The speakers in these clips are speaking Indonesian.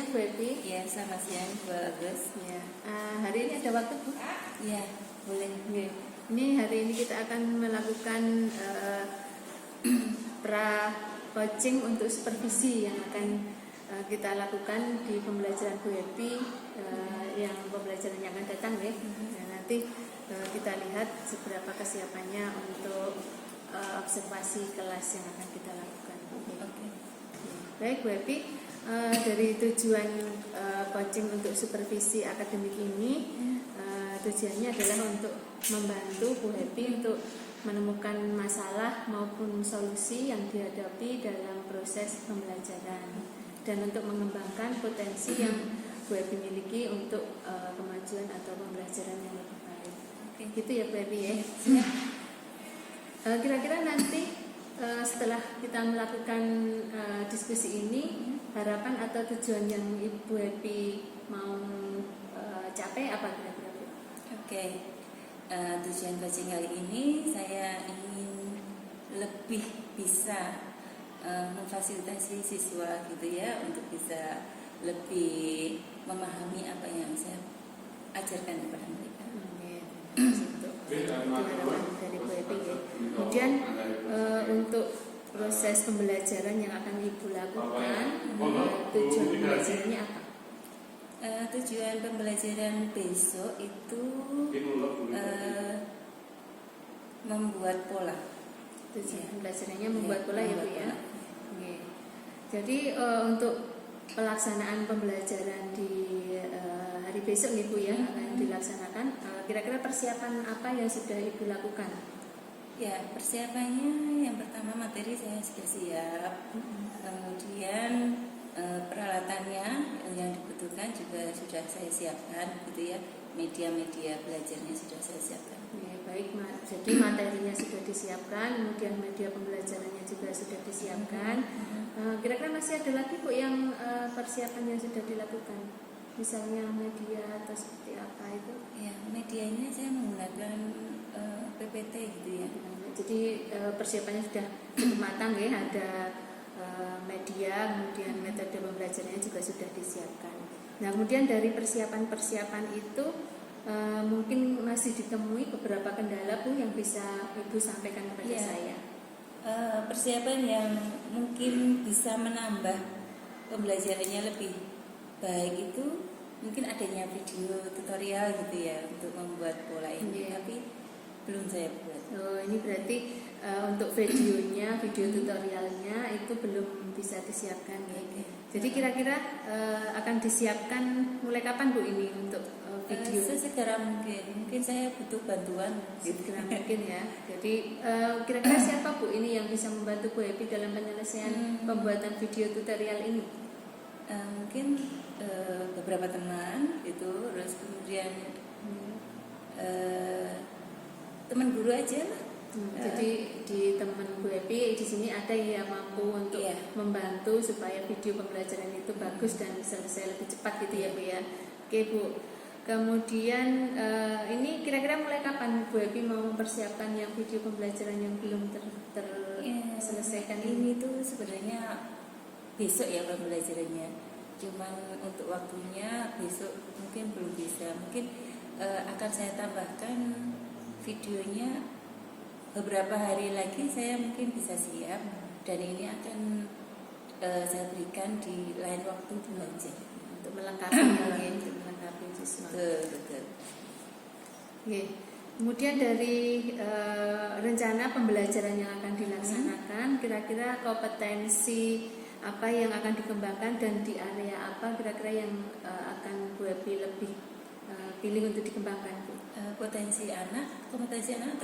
siang Bu Epi. Ya, selamat siang Bu Agus. Ya. Hari ini ada waktu Bu? Ya, boleh. Ya. Ini hari ini kita akan melakukan pra coaching untuk supervisi yang akan kita lakukan di pembelajaran Bu Epi, yang pembelajaran yang akan datang ya. Nanti kita lihat seberapa kesiapannya untuk observasi kelas yang akan kita lakukan. Oke. Baik Bu Epi, dari tujuan coaching untuk supervisi akademik ini, tujuannya adalah untuk membantu Bu Epi untuk menemukan masalah maupun solusi yang dihadapi dalam proses pembelajaran dan untuk mengembangkan potensi yang Bu Epi miliki untuk kemajuan atau pembelajaran yang lebih baik. Oke, gitu ya Bu Epi ya. Kira-kira nanti setelah kita melakukan diskusi ini, harapan atau tujuan yang Ibu Epi mau capai apa kira-kira? Oke. Tujuan coaching kali ini saya ingin lebih bisa memfasilitasi siswa gitu ya, untuk bisa lebih memahami apa yang saya ajarkan kepada mereka. Itu harapan dari Bu Epi ya. Kemudian untuk proses pembelajaran yang akan Ibu lakukan, tujuan pembelajarannya apa? Tujuan pembelajaran besok itu membuat pola. Tujuan pembelajarannya membuat pola ya Bu ya. Oke. Jadi untuk pelaksanaan pembelajaran di hari besok nih Bu ya, akan dilaksanakan. Kira-kira persiapan apa yang sudah Ibu lakukan? Ya, persiapannya yang pertama materi saya sudah siap. Kemudian peralatannya yang dibutuhkan juga sudah saya siapkan gitu ya. Media-media belajarnya sudah saya siapkan. Ya, baik, jadi materinya sudah disiapkan, kemudian media pembelajarannya juga sudah disiapkan. Kira-kira masih ada lagi Bu yang persiapan yang sudah dilakukan? Misalnya media atau seperti apa itu? Ya, medianya saya menggunakan PPT gitu ya. Jadi persiapannya sudah cukup matang ya, ada media, kemudian metode pembelajarannya juga sudah disiapkan. Nah, kemudian dari persiapan-persiapan itu mungkin masih ditemui beberapa kendala Bu yang bisa Ibu sampaikan kepada saya. Persiapan yang mungkin bisa menambah pembelajarannya lebih baik itu mungkin adanya video tutorial gitu ya untuk membuat pola ini, tapi belum saya buat. Oh, ini berarti untuk videonya, video tutorialnya itu belum bisa disiapkan ya. Jadi kira-kira akan disiapkan mulai kapan Bu ini untuk video? Sesegera mungkin saya butuh bantuan. Segera mungkin ya. Jadi kira-kira siapa Bu ini yang bisa membantu Bu Epi dalam penyelesaian pembuatan video tutorial ini? Mungkin beberapa teman itu, terus kemudian teman guru aja lah. Jadi di teman Bu Epi di sini ada yang mampu untuk membantu supaya video pembelajaran itu bagus dan selesai lebih cepat gitu ya Bu ya. Oke Bu. Kemudian ini kira-kira mulai kapan Bu Epi mau mempersiapkan yang video pembelajaran yang belum terselesaikan ini tuh sebenarnya besok ya pembelajarannya. Cuman untuk waktunya besok mungkin belum bisa. Mungkin akan saya tambahkan videonya beberapa hari lagi, saya mungkin bisa siap, dan ini akan saya berikan di lain waktu aja untuk melengkapi siswa. Betul. Oke. Kemudian dari rencana pembelajaran yang akan dilaksanakan, kira-kira kompetensi apa yang akan dikembangkan dan di area apa kira-kira yang akan Bu Epi lebih pilih untuk dikembangkan Bu? Kompetensi anak atau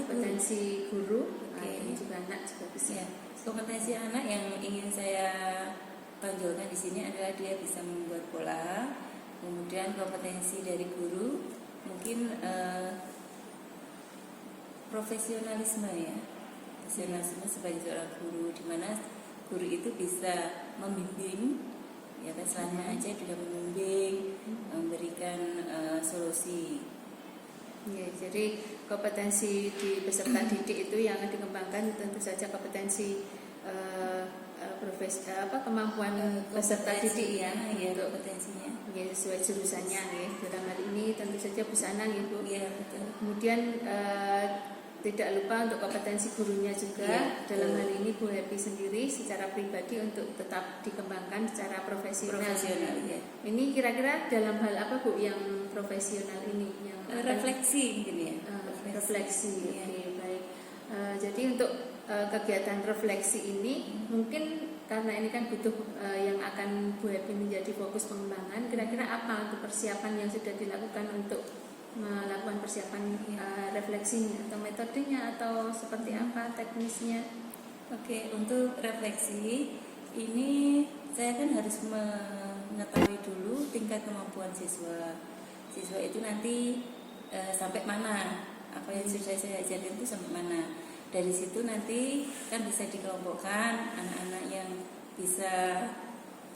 kompetensi guru, ini juga anak juga bisa. Ya, kompetensi anak yang ingin saya tonjolkan di sini adalah dia bisa membuat pola. Kemudian kompetensi dari guru mungkin profesionalisme ya, profesionalisme sebagai seorang guru, di mana guru itu bisa membimbing, ya kan, selainnya aja juga membimbing, memberikan solusi. Ya, jadi kompetensi di peserta didik itu yang akan dikembangkan tentu saja kompetensi kemampuan peserta didik ya untuk kompetensinya. ya, sesuai jurusannya ya. Dalam hal ini tentu saja busana ya Bu. Iya, betul. Kemudian tidak lupa untuk kompetensi gurunya juga. Iya, Dalam betul. hal ini Bu Happy sendiri secara pribadi untuk tetap dikembangkan secara profesional. Ya. Ini kira-kira dalam hal apa Bu yang profesional ini yang Refleksi mungkin ya. refleksi. Iya. Oke, baik. Jadi untuk kegiatan refleksi ini mungkin karena ini kan butuh yang akan Bu Happy menjadi fokus pengembangan. Kira-kira apa untuk persiapan yang sudah dilakukan untuk melakukan persiapan refleksinya atau metodenya atau seperti apa teknisnya? Oke, untuk refleksi ini saya kan harus mengetahui dulu tingkat kemampuan siswa. Siswa itu nanti sampai mana, apa yang sudah saya ajarin itu sampai mana. Dari situ nanti kan bisa dikelompokkan anak-anak yang bisa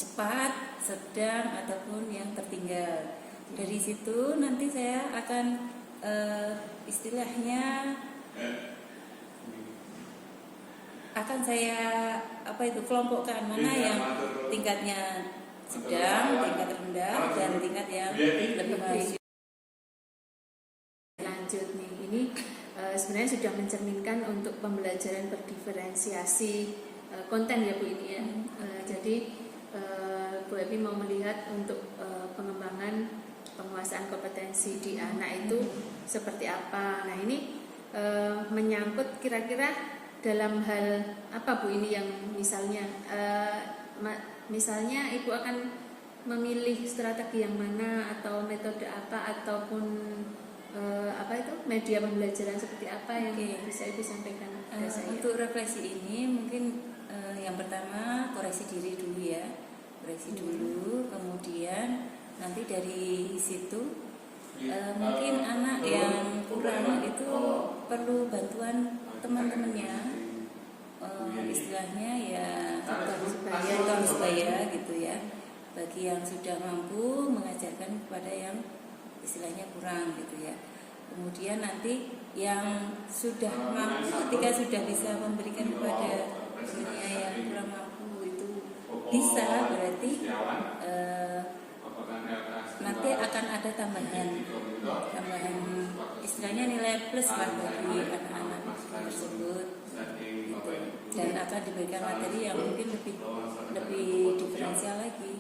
cepat, sedang ataupun yang tertinggal. Dari situ nanti saya akan istilahnya akan saya kelompokkan mana yang tingkatnya sedang, tingkat rendah, dan tingkat yang lebih baik. Lanjut nih, ini sebenarnya sudah mencerminkan untuk pembelajaran berdiferensiasi konten ya Bu ini ya. Jadi Bu Happy mau melihat untuk pengembangan penguasaan kompetensi di anak itu seperti apa. Nah ini menyangkut kira-kira dalam hal apa Bu ini yang misalnya misalnya Ibu akan memilih strategi yang mana atau metode apa ataupun media pembelajaran seperti apa yang bisa Ibu sampaikan ke saya. Untuk refleksi ini mungkin yang pertama koreksi diri dulu ya, koreksi dulu, kemudian nanti dari situ mungkin anak yang kurang itu perlu bantuan teman-temannya, istilahnya ya tutor sebaya gitu ya. Bagi yang sudah mampu mengajarkan kepada yang istilahnya kurang gitu ya. Kemudian nanti yang sudah mampu, ketika sudah bisa memberikan kepada temannya yang kurang mampu itu bisa, berarti nanti akan ada tambahan istilahnya nilai plus lah bagi anak-anak tersebut gitu. Dan akan diberikan materi yang mungkin lebih diferensial lagi.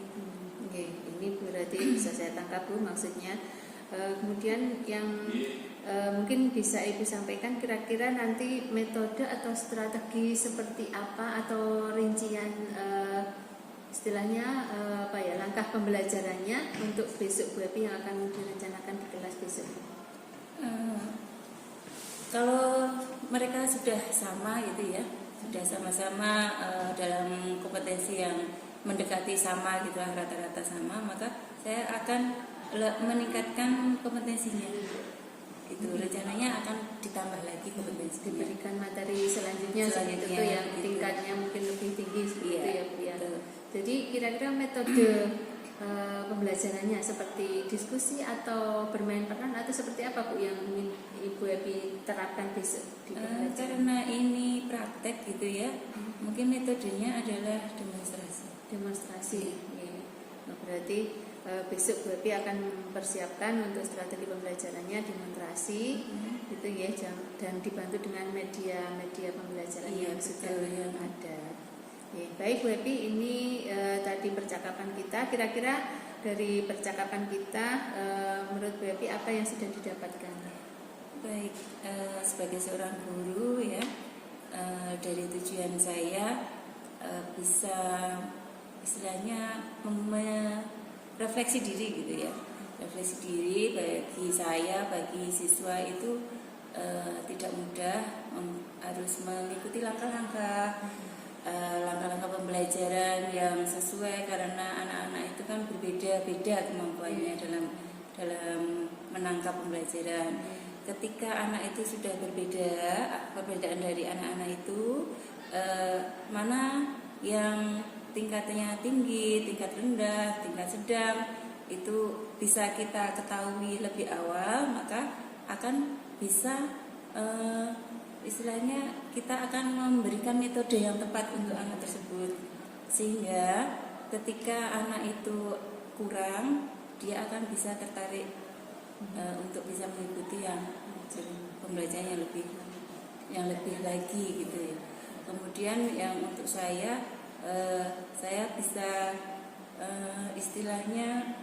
Oke, ini berarti bisa saya tangkap Bu maksudnya. Kemudian yang mungkin bisa Ibu sampaikan kira-kira nanti metode atau strategi seperti apa atau rincian istilahnya langkah pembelajarannya untuk besok Bu Happy yang akan direncanakan di kelas besok. Kalau mereka sudah sama gitu ya, sudah sama-sama dalam kompetensi yang mendekati sama gitu lah, rata-rata sama, maka saya akan meningkatkan kompetensinya. Itu rencananya akan ditambah lagi kompetensi, diberikan materi selanjutnya itu yang gitu. Tingkatnya mungkin lebih tinggi seperti ya Bu ya. Jadi kira-kira metode pembelajarannya seperti diskusi atau bermain peran atau seperti apa Bu yang ingin Ibu Happy terapkan besok di pembelajaran? Karena ini praktek gitu ya, mungkin metodenya adalah demonstrasi. Ya. Nah, berarti besok Bu Happy akan mempersiapkan untuk strategi pembelajarannya demonstrasi gitu ya, dan dibantu dengan media pembelajaran yang sudah ada. Ya, baik Bu Happy, ini tadi percakapan kita. Kira-kira dari percakapan kita menurut Bu Happy apa yang sudah didapatkan? Baik, sebagai seorang guru ya, dari tujuan saya bisa istilahnya refleksi diri gitu ya. Refleksi diri bagi saya, bagi siswa itu tidak mudah, harus mengikuti langkah-langkah pembelajaran yang sesuai, karena anak-anak itu kan berbeda-beda kemampuannya dalam menangkap pembelajaran. Ketika anak itu sudah perbedaan dari anak-anak itu mana yang tingkatnya tinggi, tingkat rendah, tingkat sedang, itu bisa kita ketahui lebih awal, maka akan bisa istilahnya kita akan memberikan metode yang tepat untuk anak tersebut. sehingga ketika anak itu kurang, dia akan bisa tertarik untuk bisa mengikuti yang pembelajaran yang lebih lagi gitu ya. Kemudian yang untuk saya bisa istilahnya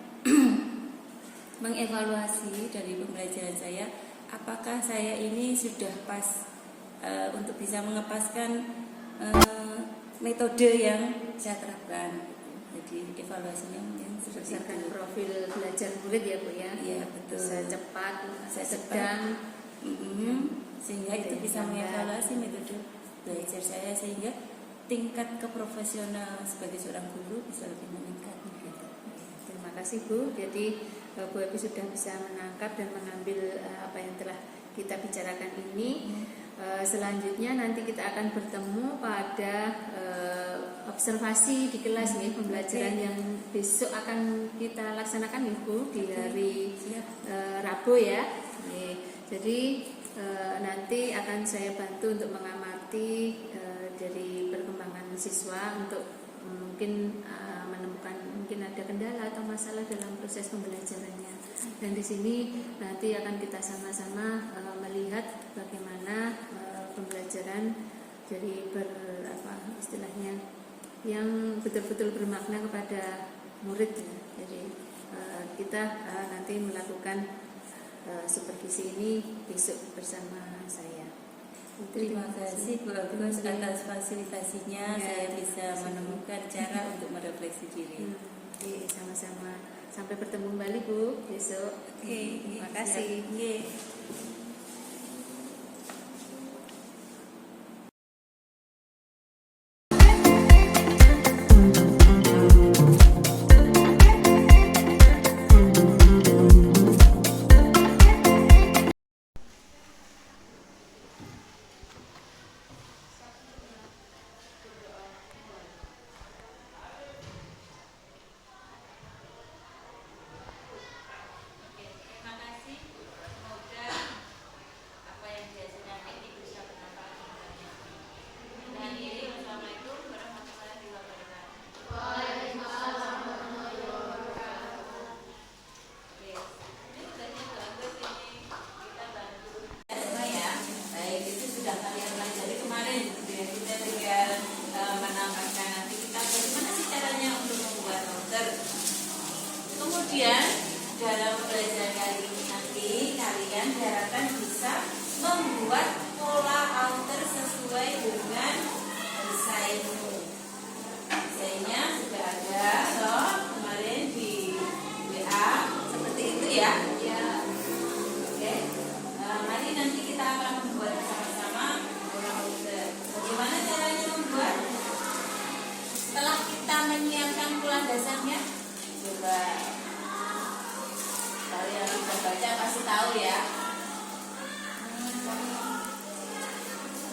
mengevaluasi dari pembelajaran saya, apakah saya ini sudah pas untuk bisa mengepaskan metode yang saya terapkan. Jadi evaluasinya mungkin berdasarkan profil belajar murid ya Bu ya. Iya betul. Bisa cepat, Saya sedang, sehingga itu bisa mengevaluasi metode belajar saya, sehingga tingkat keprofesional sebagai seorang guru bisa lebih meningkat gitu. Terima kasih Bu. Jadi Bu Epi sudah bisa menangkap dan mengambil apa yang telah kita bicarakan ini. Selanjutnya nanti kita akan bertemu pada observasi di kelas nih, pembelajaran yang besok akan kita laksanakan nih Bu di hari Rabu ya. Jadi nanti akan saya bantu untuk mengamati dari perkembangan siswa untuk mungkin menemukan mungkin ada kendala atau masalah dalam proses pembelajarannya. Dan di sini nanti akan kita sama-sama melihat bagaimana pembelajaran jadi istilahnya yang betul-betul bermakna kepada murid ya. Jadi kita nanti melakukan supervisi ini besok bersama saya. Terima kasih Bu Agus atas fasilitasinya. Saya bisa menemukan cara untuk merefleksi diri. Sama-sama. Sampai bertemu kembali Bu besok. Oke, terima kasih. Kemudian dalam pembelajaran kali ini nanti kalian diharapkan bisa membuat pola alter sesuai dengan desainmu. Desainnya sudah ada loh kemarin di WA seperti itu ya. Oke. Mari nanti kita akan membuat bersama-sama pola alter. Bagaimana caranya membuat? Setelah kita menyiapkan pola dasarnya, coba kalian bisa baca pasti tahu ya.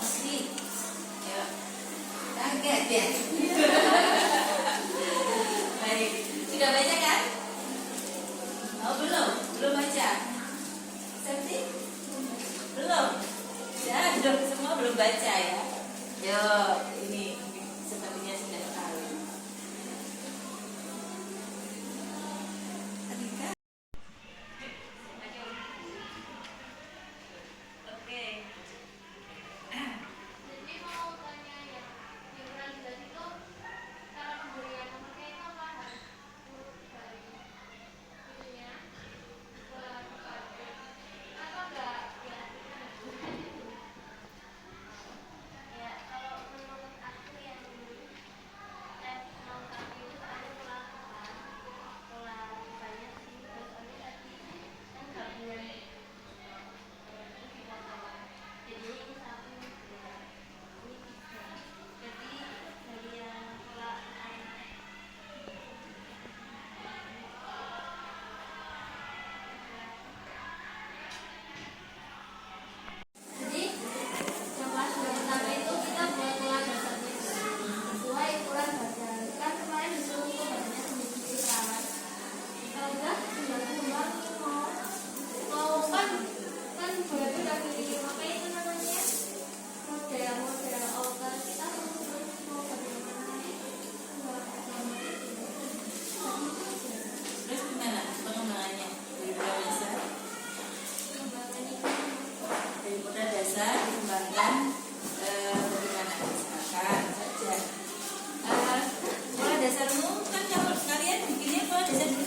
Pasti ya kaget ya. Baik, sudah baca kan? Oh belum baca. Seperti belum. Ya, semua belum baca ya. Yo, ini sepertinya sudah tahu.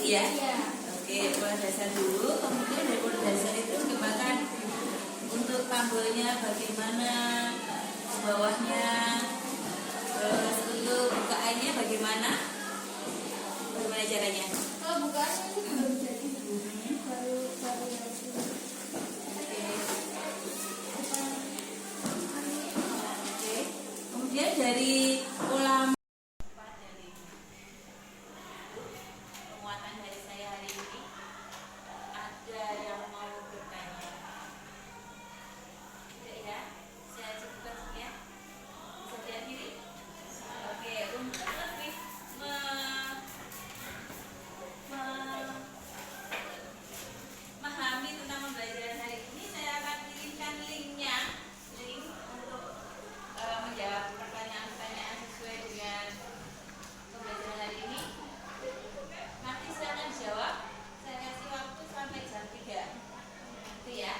ya. Iya. Oke, pola dasar dulu, kemudian dari pola dasar itu dikembangkan untuk tabelnya bagaimana, ke bawahnya, terus untuk bukaannya bagaimana caranya. Kalau bukaannya ini belum jadi. Baru Oke. Oke. Kemudian dari pola dari penguatan dari saya hari ini, ada yang mau bertanya? Tidak ya? Saya cukupkan sekian. Bisa dihadiri? Oke, untuk lebih memahami tentang pembelajaran hari ini, saya akan kirimkan linknya, link untuk menjawab pertanyaan-pertanyaan sesuai dengan pembelajaran hari ini. Nanti saya akan jawab. Saya kasih waktu sampai jam 3. Itu ya.